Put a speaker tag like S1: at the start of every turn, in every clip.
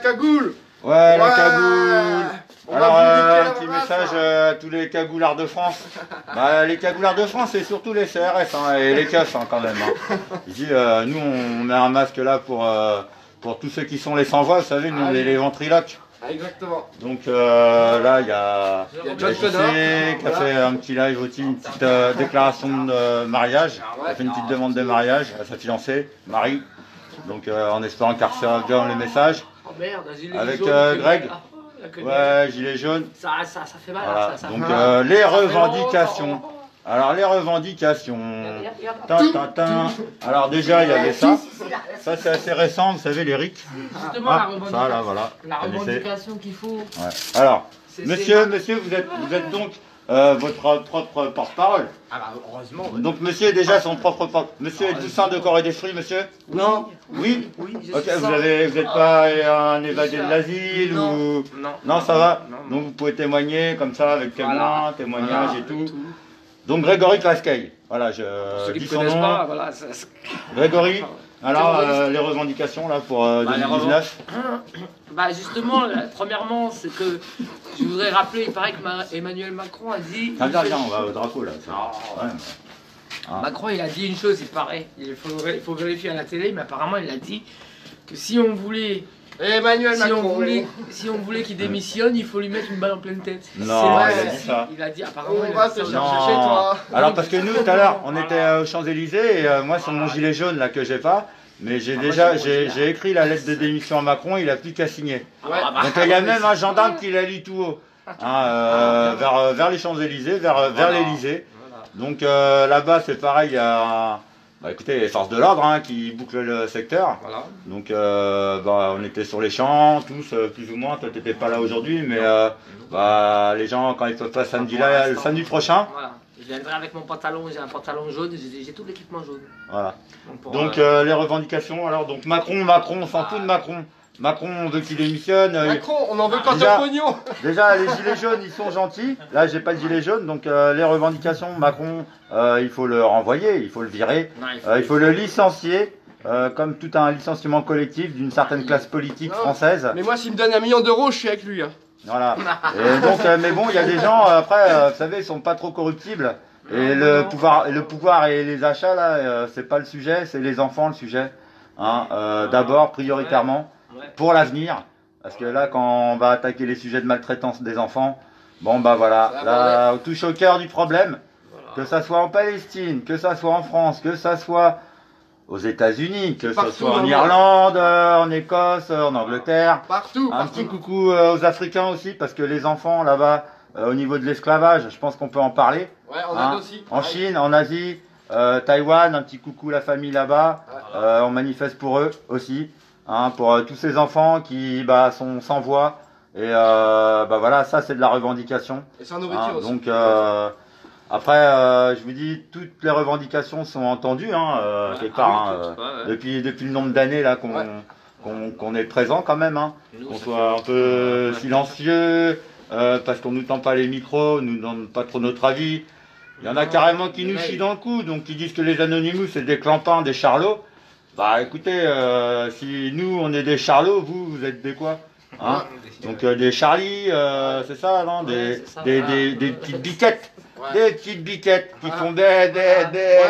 S1: cagoule.
S2: Ouais, la cagoule.
S1: On
S2: Alors,
S1: va vous niquer
S2: un
S1: la
S2: petit
S1: race,
S2: message
S1: là.
S2: à tous les cagoulards de France. Bah, les cagoulards de France, c'est surtout les CRS hein, et les keufs hein, quand même. Hein. Je dis, nous, on met un masque là pour tous ceux qui sont les sans-voix, vous savez, nous, on est les ventriloques.
S1: Ah, exactement.
S2: Donc là, il y a
S1: John
S2: JC
S1: Connor.
S2: qui a fait un petit live aussi, une petite déclaration de mariage. Il a fait une petite demande de mariage à sa fiancée, Marie. Donc en espérant qu'elle reçoive bien le message.
S3: Oh merde, un gilet
S2: Avec
S3: jaune,
S2: Greg.
S3: la
S2: Ouais, gilet jaune.
S3: Ça fait mal,
S2: Voilà.
S3: ça.
S2: Donc les revendications. Alors les revendications. Tin. Alors déjà il y avait ça. Ça c'est assez récent, vous savez les RIC.
S3: Justement,
S2: Ça là voilà.
S3: la
S2: Connaissez.
S3: revendication qu'il faut.
S2: Ouais. Alors, monsieur, vous êtes donc votre propre porte-parole.
S3: Ah bah heureusement.
S2: Donc monsieur est déjà son propre porte-parole. Monsieur est tout sain de corps et d'esprit, monsieur?
S3: Non.
S2: Oui.
S3: Oui, je
S2: Ok,
S3: suis
S2: vous
S3: sain.
S2: n'êtes pas un évadé de l'asile
S3: Non.
S2: ou...
S3: Non.
S2: Non, ça va.
S3: Non.
S2: Donc vous pouvez témoigner comme ça avec témoins,
S3: Voilà.
S2: témoignages
S3: Voilà.
S2: et tout. Donc Grégory Klaskeil. Voilà, je
S3: Ceux qui
S2: dis
S3: ne
S2: son
S3: connaissent
S2: nom.
S3: pas, voilà.
S2: Grégory. Alors,
S3: Terroriste.
S2: les revendications là pour
S3: les
S2: 2019.
S3: Bah justement, premièrement, c'est que je voudrais rappeler, il paraît que Emmanuel Macron a dit...
S2: Ah, viens, on va au drapeau là. Ouais.
S3: Macron, il a dit une chose, il paraît. Il faut vérifier à la télé, mais apparemment, il a dit que si on voulait...
S1: Emmanuel Macron.
S3: Si on voulait qu'il démissionne, il faut lui mettre une balle en pleine tête.
S2: Non,
S3: C'est vrai,
S2: il a dit ça.
S3: Il a dit, apparemment,
S1: On
S3: il
S1: va
S3: a dit
S1: te
S3: ça.
S1: chercher
S2: Non.
S1: chez toi.
S2: Alors parce que nous tout à l'heure on était aux Champs-Élysées et moi sur mon gilet jaune là que j'ai pas, mais j'ai déjà j'ai écrit la lettre de démission à Macron, il a plus qu'à signer.
S1: Ouais.
S2: Donc il y a même un gendarme qui l'a lu tout haut, hein, vers les Champs-Élysées, vers l'Élysée. Donc là-bas c'est pareil, il y a bah, écoutez, les forces de l'ordre hein, qui bouclent le secteur.
S3: Voilà.
S2: Donc bah, on était sur les champs, tous plus ou moins, toi t'étais pas là aujourd'hui, mais bah, les gens quand ils peuvent pas samedi là, le samedi prochain.
S3: Voilà. Je viendrai avec mon pantalon, j'ai un pantalon jaune, j'ai tout l'équipement jaune.
S2: Voilà.
S3: pour,
S2: Donc les revendications, alors donc Macron, on s'en fout de Macron. Macron, on veut qu'il démissionne.
S1: Macron, on en veut quand
S2: déjà-
S1: t'as pognon.
S2: Déjà, les gilets jaunes, ils sont gentils. Là, j'ai pas de gilet jaune, donc les revendications, Macron, il faut le renvoyer, il faut le virer,
S3: Non,
S2: il faut le licencier, comme tout un licenciement collectif d'une certaine classe politique
S1: Non.
S2: française.
S1: Mais moi, s'il me donne 1 million d'euros, je suis avec lui. Hein.
S2: Voilà. Et donc, mais bon, il y a des gens, après, vous savez, ils sont pas trop corruptibles. Et le pouvoir et les achats, là, c'est pas le sujet, c'est les enfants le sujet. Hein, d'abord, prioritairement,
S3: Ouais.
S2: pour l'avenir. Parce que là, quand on va attaquer les sujets de maltraitance des enfants, bon, bah voilà,
S1: Ça
S2: là, on touche au cœur du problème.
S3: Voilà.
S2: Que ça soit en Palestine, que ça soit en France, que ça soit aux États-Unis, que ça
S1: Partout
S2: soit
S1: dans
S2: en
S1: le
S2: Irlande, en Écosse, en Angleterre.
S1: Partout.
S2: Un
S1: partout.
S2: petit coucou aux Africains aussi, parce que les enfants là-bas, au niveau de l'esclavage, je pense qu'on peut en parler.
S1: Ouais, on
S2: Hein,
S1: a aussi.
S2: en Chine, en Asie, Taïwan, un petit coucou la famille là-bas. On manifeste pour eux aussi, hein, pour tous ces enfants qui bah, sont sans voix. Et bah voilà, ça c'est de la revendication.
S1: Et sans nourriture
S2: Hein,
S1: aussi.
S2: donc après, je vous dis, toutes les revendications sont entendues, hein, quelque part, hein, depuis le nombre d'années là qu'on est présent quand même, hein, qu'on soit un peu silencieux, parce qu'on nous tend pas les micros, nous donne pas trop notre avis. Il y en a carrément qui nous chient dans le cou, donc qui disent que les Anonymous c'est des clampins, des charlots. Bah écoutez, si nous on est des charlots, vous êtes des quoi, hein? Donc des Charlie, c'est ça, non? Des petites biquettes.
S1: Ouais.
S2: Des petites biquettes qui font des.
S1: Ouais.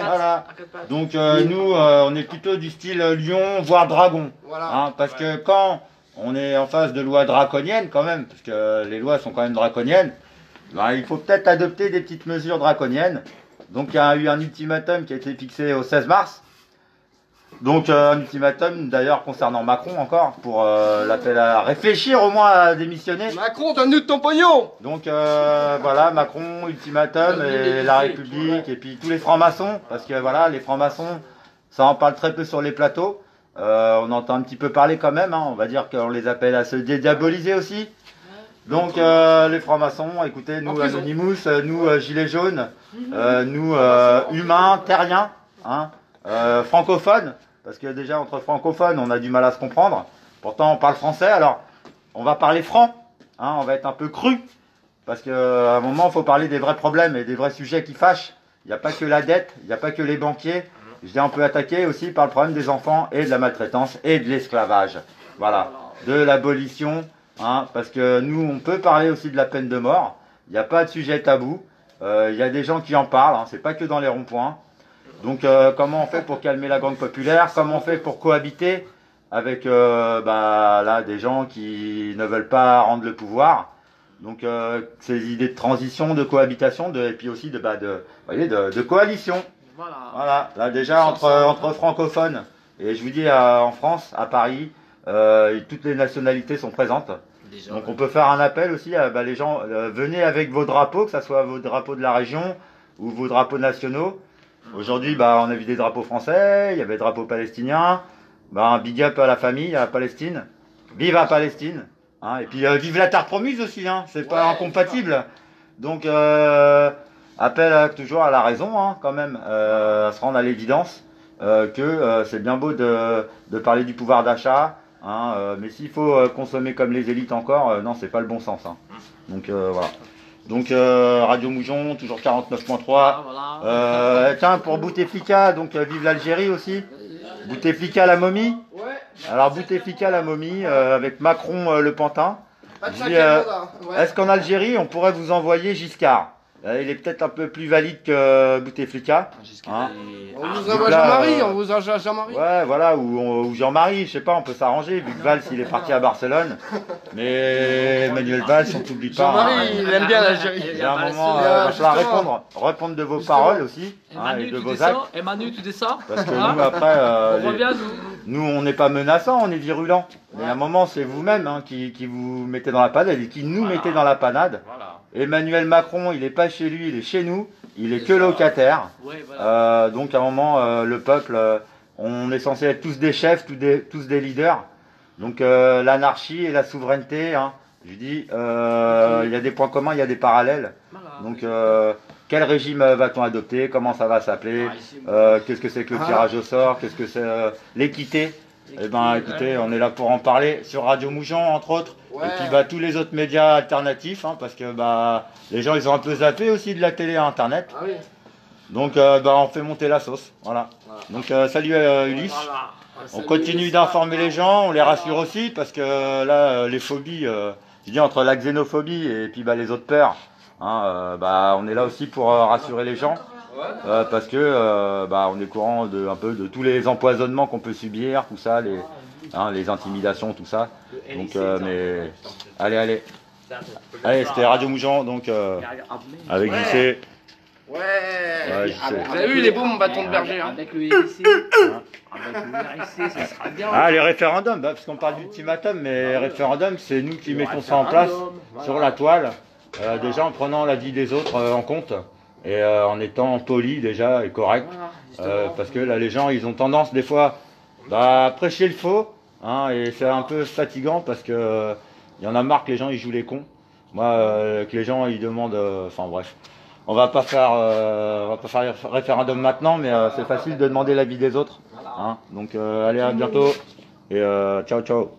S2: Voilà. Donc nous, on est plutôt du style lion, voire dragon.
S1: Voilà.
S2: Hein, parce que quand on est en face de lois draconiennes, quand même, parce que les lois sont quand même draconiennes, ben, il faut peut-être adopter des petites mesures draconiennes. Donc il y a eu un ultimatum qui a été fixé au 16 mars. Donc un ultimatum d'ailleurs concernant Macron encore, pour l'appel à réfléchir au moins à démissionner.
S1: Macron, donne-nous de ton pognon.
S2: Donc voilà, Macron, ultimatum, et la République, et puis tous les francs-maçons, parce que voilà, les francs-maçons, ça en parle très peu sur les plateaux. On entend un petit peu parler quand même, hein, on va dire qu'on les appelle à se dédiaboliser aussi. Donc les francs-maçons, écoutez, nous Anonymous, nous Gilets jaunes, nous humains, terriens, hein, francophones, parce que déjà entre francophones on a du mal à se comprendre, pourtant on parle français, alors on va parler franc, hein, on va être un peu cru, parce qu'à un moment il faut parler des vrais problèmes et des vrais sujets qui fâchent. Il n'y a pas que la dette, il n'y a pas que les banquiers, je dis on peut attaquer aussi par le problème des enfants et de la maltraitance et de l'esclavage. Voilà. de l'abolition, hein, parce que nous, on peut parler aussi de la peine de mort. Il n'y a pas de sujet tabou. Il y a des gens qui en parlent, hein, c'est pas que dans les ronds-points. Donc, comment on fait pour calmer la gangue populaire? Comment on fait pour cohabiter avec là, des gens qui ne veulent pas rendre le pouvoir? Donc, ces idées de transition, de cohabitation, et puis aussi de coalition. Voilà, là déjà entre francophones. Et je vous dis, en France, à Paris, toutes les nationalités sont présentes. Donc on peut faire un appel aussi à les gens, venez avec vos drapeaux, que ce soit vos drapeaux de la région ou vos drapeaux nationaux. Aujourd'hui, on a vu des drapeaux français, il y avait des drapeaux palestiniens. Un big up à la famille, à la Palestine. Vive la Palestine, hein. Et puis vive la terre promise aussi, hein. C'est pas incompatible. Donc appel toujours à la raison, hein, quand même, à se rendre à l'évidence que c'est bien beau de parler du pouvoir d'achat. Hein, mais s'il faut consommer comme les élites encore, non, c'est pas le bon sens. Hein. Donc voilà. Donc Radio Moujon, toujours 49.3. Tiens, pour Bouteflika, donc vive l'Algérie aussi. Bouteflika la momie.
S1: Ouais.
S2: Alors Bouteflika la momie avec Macron le pantin.
S1: Pas de
S2: Je dis,
S1: cinquième mandat. Ouais.
S2: est-ce qu'en Algérie on pourrait vous envoyer Giscard? Il est peut-être un peu plus valide que Bouteflika. Hein.
S1: On vous
S2: donc
S1: envoie
S2: là,
S1: Jean-Marie, on vous envoie Jean-Marie.
S2: Ouais, voilà, ou Jean-Marie, je sais pas, on peut s'arranger, vu que Valls il est parti à Barcelone. Mais Emmanuel Valls, on t'oublie pas.
S1: Jean-Marie,
S2: Hein.
S1: il aime bien l'Algérie.
S2: Il y a un moment, il
S1: Barcelone,
S2: va falloir
S1: justement.
S2: répondre de vos
S1: Justement.
S2: paroles aussi, hein, et
S4: Emmanuel,
S2: de
S4: tu
S2: vos actes.
S4: descends. Emmanuel, tu descends.
S2: Parce que
S4: Hein?
S2: nous, après,
S4: On revient,
S2: nous, on n'est pas menaçants, on est virulents. Mais à un moment, c'est vous-même hein, qui vous mettez dans la panade et qui nous mettez dans la panade.
S4: Voilà.
S2: Emmanuel Macron, il n'est pas chez lui, il est chez nous. Il est que locataire.
S4: Ouais, voilà.
S2: Donc à un moment, le peuple, on est censé être tous des chefs, tous des leaders. Donc l'anarchie et la souveraineté, hein, je dis, il y a des points communs, il y a des parallèles.
S4: Voilà.
S2: Donc quel régime va-t-on adopter? Comment ça va s'appeler? Qu'est-ce que c'est que le tirage au sort? Qu'est-ce que c'est l'équité? Eh ben écoutez, on est là pour en parler sur Radio Moujon entre autres.
S1: Ouais.
S2: Et puis tous les autres médias alternatifs, hein, parce que les gens ils ont un peu zappé aussi de la télé à internet.
S1: Ah oui.
S2: Donc on fait monter la sauce. Voilà. Donc salut Ulysse.
S4: Voilà.
S2: On continue d'informer les gens, on les rassure aussi, parce que là les phobies, je dis entre la xénophobie et puis les autres peurs, hein, on est là aussi pour rassurer les gens. Parce que on est courant un peu de tous les empoisonnements qu'on peut subir, tout ça, les intimidations, tout ça. Donc mais allez, c'était Radio Moujon donc avec JC.
S1: Ouais.
S2: Ouais,
S1: Vous avez vu les beaux mon bâton de berger hein.
S4: Avec le RIC, avec le RIC, ça sera bien.
S2: Les référendums, parce qu'on parle d'ultimatum, mais les référendums, c'est nous qui mettons ça en place sur la toile, déjà en prenant l'avis des autres en compte. Et en étant poli déjà et correct, parce que là les gens ils ont tendance des fois à prêcher le faux, hein, et c'est un peu fatigant parce que il y en a marre que les gens ils jouent les cons. Moi que les gens ils demandent, enfin bref, on va pas faire référendum maintenant, mais c'est facile de demander l'avis des autres, hein. Donc allez à bientôt et ciao ciao.